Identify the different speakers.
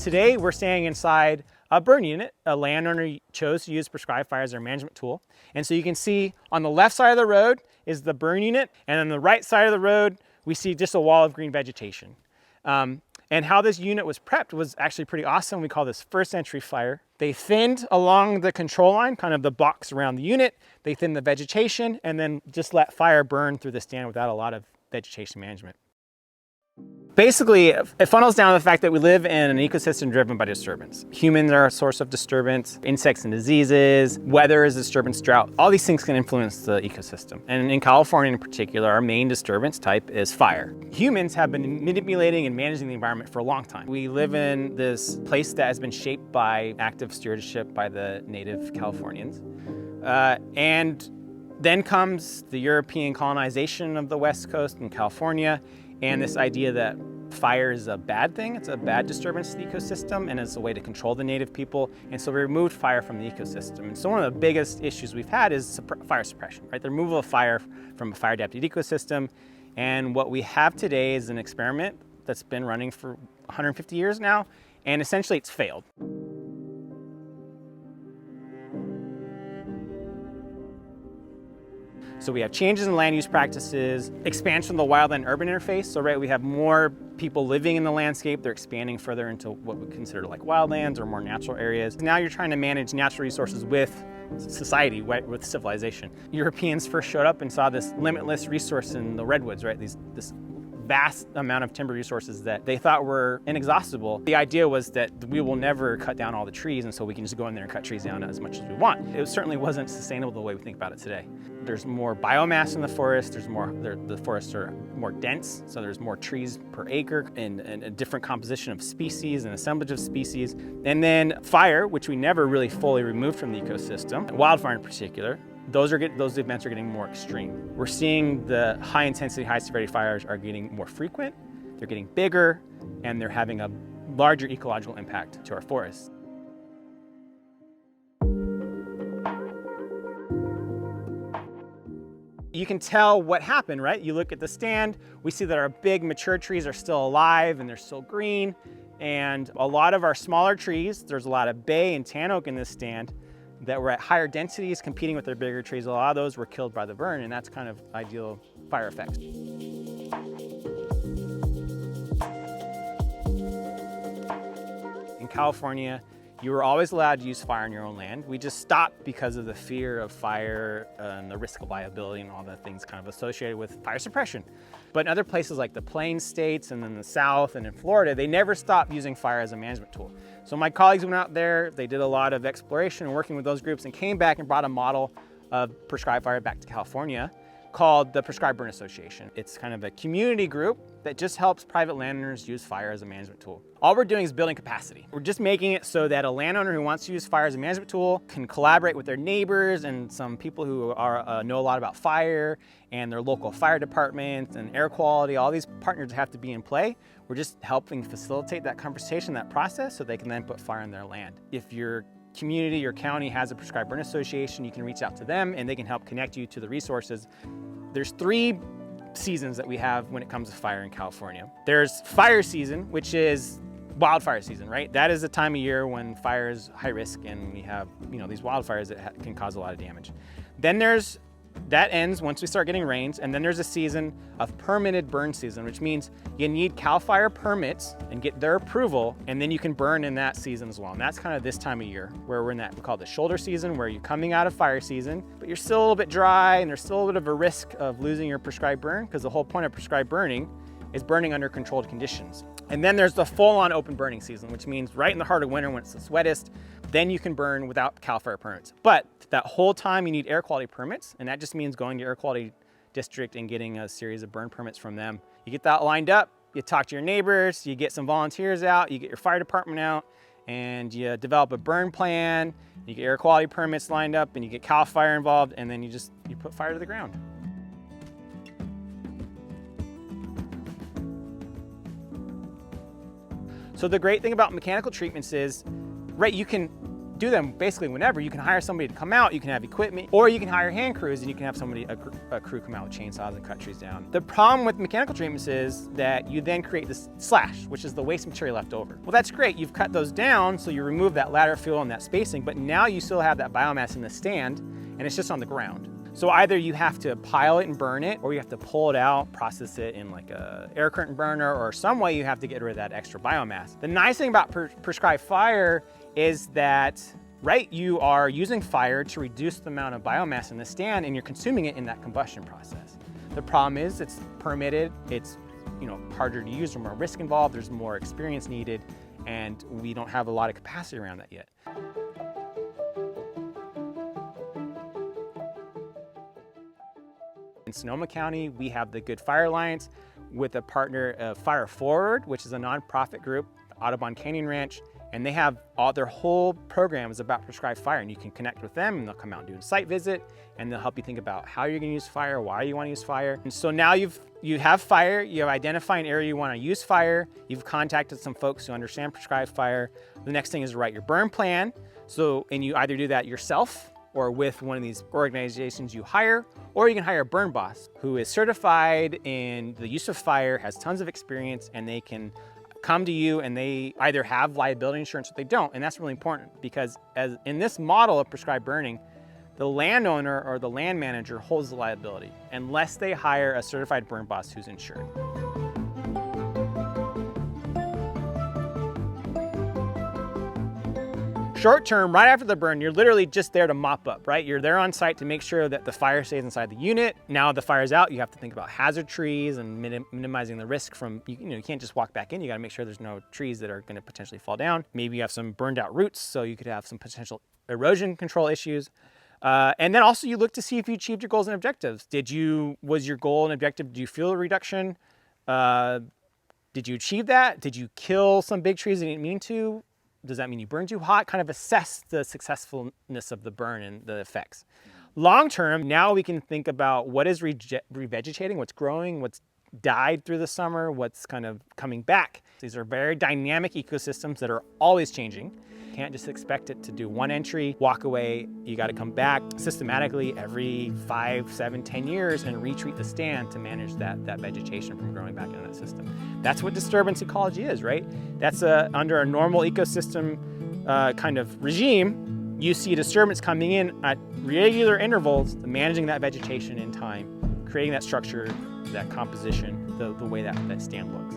Speaker 1: Today we're standing inside a burn unit. A landowner chose to use prescribed fire as their management tool. And so you can see on the left side of the road is the burn unit, and on the right side of the road we see just a wall of green vegetation. And how this unit was prepped was actually pretty awesome. We call this first entry fire. They thinned along the control line, kind of the box around the unit. They thinned the vegetation and then just let fire burn through the stand without a lot of vegetation management. Basically, it funnels down to the fact that we live in an ecosystem driven by disturbance. Humans are a source of disturbance, insects and diseases, weather is a disturbance, drought. All these things can influence the ecosystem. And in California in particular, our main disturbance type is fire. Humans have been manipulating and managing the environment for a long time. We live in this place that has been shaped by active stewardship by the native Californians. And then comes the European colonization of the West Coast and California, and this idea that fire is a bad thing, it's a bad disturbance to the ecosystem, and it's a way to control the native people. And so we removed fire from the ecosystem. And so one of the biggest issues we've had is fire suppression, right? The removal of fire from a fire adapted ecosystem. And what we have today is an experiment that's been running for 150 years now, and essentially it's failed. So we have changes in land use practices, expansion of the wildland-urban interface. So right, we have more people living in the landscape. They're expanding further into what we consider like wildlands or more natural areas. Now you're trying to manage natural resources with society, right, with civilization. Europeans first showed up and saw this limitless resource in the redwoods, right? This vast amount of timber resources that they thought were inexhaustible. The idea was that we will never cut down all the trees, and so we can just go in there and cut trees down as much as we want. It certainly wasn't sustainable the way we think about it today. There's more biomass in the forest, the forests are more dense, so there's more trees per acre and a different composition of species and assemblage of species. And then fire, which we never really fully removed from the ecosystem, wildfire in particular, those events are getting more extreme. We're seeing the high intensity, high severity fires are getting more frequent, they're getting bigger, and they're having a larger ecological impact to our forests. You can tell what happened, right? You look at the stand, we see that our big mature trees are still alive and they're still green. And a lot of our smaller trees, there's a lot of bay and tan oak in this stand that were at higher densities competing with their bigger trees. A lot of those were killed by the burn, and that's kind of ideal fire effects. In California, you were always allowed to use fire on your own land. We just stopped because of the fear of fire and the risk of liability and all the things kind of associated with fire suppression. But in other places like the Plains states and then the South and in Florida, they never stopped using fire as a management tool. So my colleagues went out there, they did a lot of exploration and working with those groups and came back and brought a model of prescribed fire back to California called the Prescribed Burn Association. It's kind of a community group that just helps private landowners use fire as a management tool. All we're doing is building capacity. We're just making it so that a landowner who wants to use fire as a management tool can collaborate with their neighbors and some people who know a lot about fire and their local fire departments and air quality. All these partners have to be in play. We're just helping facilitate that conversation, that process, so they can then put fire on their land. If your community, your county has a Prescribed Burn Association, you can reach out to them and they can help connect you to the resources. There's 3 seasons that we have when it comes to fire in California. There's fire season, which is wildfire season, right? That is the time of year when fire is high risk and we have, these wildfires that can cause a lot of damage. Then that ends once we start getting rains, and then there's a season of permitted burn season, which means you need CAL FIRE permits and get their approval, and then you can burn in that season as well. And that's kind of this time of year where we're in that, we call it the shoulder season, where you're coming out of fire season, but you're still a little bit dry and there's still a little bit of a risk of losing your prescribed burn, because the whole point of prescribed burning is burning under controlled conditions. And then there's the full-on open burning season, which means right in the heart of winter when it's the wettest, then you can burn without CAL FIRE permits. But that whole time you need air quality permits, and that just means going to air quality district and getting a series of burn permits from them. You get that lined up, you talk to your neighbors, you get some volunteers out, you get your fire department out, and you develop a burn plan, you get air quality permits lined up, and you get CAL FIRE involved, and then you put fire to the ground. So the great thing about mechanical treatments is, right, you can do them basically whenever. You can hire somebody to come out, you can have equipment, or you can hire hand crews and you can have somebody, a crew come out with chainsaws and cut trees down. The problem with mechanical treatments is that you then create this slash, which is the waste material left over. Well, that's great. You've cut those down, so you remove that ladder fuel and that spacing, but now you still have that biomass in the stand and it's just on the ground. So either you have to pile it and burn it, or you have to pull it out, process it in like a air curtain burner, or some way you have to get rid of that extra biomass. The nice thing about prescribed fire is that, right, you are using fire to reduce the amount of biomass in the stand and you're consuming it in that combustion process. The problem is it's permitted, it's harder to use, there's more risk involved, there's more experience needed, and we don't have a lot of capacity around that yet. In Sonoma County, we have the Good Fire Alliance with a partner, Fire Forward, which is a nonprofit group, Audubon Canyon Ranch, and they have their whole program is about prescribed fire, and you can connect with them and they'll come out and do a site visit and they'll help you think about how you're gonna use fire, why you wanna use fire. And so now you have fire, you have identified an area you wanna use fire, you've contacted some folks who understand prescribed fire. The next thing is to write your burn plan. And you either do that yourself or with one of these organizations you hire, or you can hire a burn boss who is certified in the use of fire, has tons of experience, and they can come to you and they either have liability insurance or they don't. And that's really important because as in this model of prescribed burning, the landowner or the land manager holds the liability unless they hire a certified burn boss who's insured. Short term, right after the burn, you're literally just there to mop up, right? You're there on site to make sure that the fire stays inside the unit. Now the fire's out, you have to think about hazard trees and minimizing the risk from, you can't just walk back in. You gotta make sure there's no trees that are gonna potentially fall down. Maybe you have some burned out roots, so you could have some potential erosion control issues. And then also you look to see if you achieved your goals and objectives. Was your goal and objective, did you feel a reduction? Did you achieve that? Did you kill some big trees that you didn't mean to? Does that mean you burned too hot? Kind of assess the successfulness of the burn and the effects. Long term, now we can think about what is revegetating, what's growing, what's died through the summer, what's kind of coming back. These are very dynamic ecosystems that are always changing. You can't just expect it to do one entry, walk away. You got to come back systematically every 5, 7, 10 years and retreat the stand to manage that vegetation from growing back into that system. That's what disturbance ecology is, right? That's under a normal ecosystem kind of regime. You see disturbance coming in at regular intervals, managing that vegetation in time, creating that structure, that composition, the way that stand looks.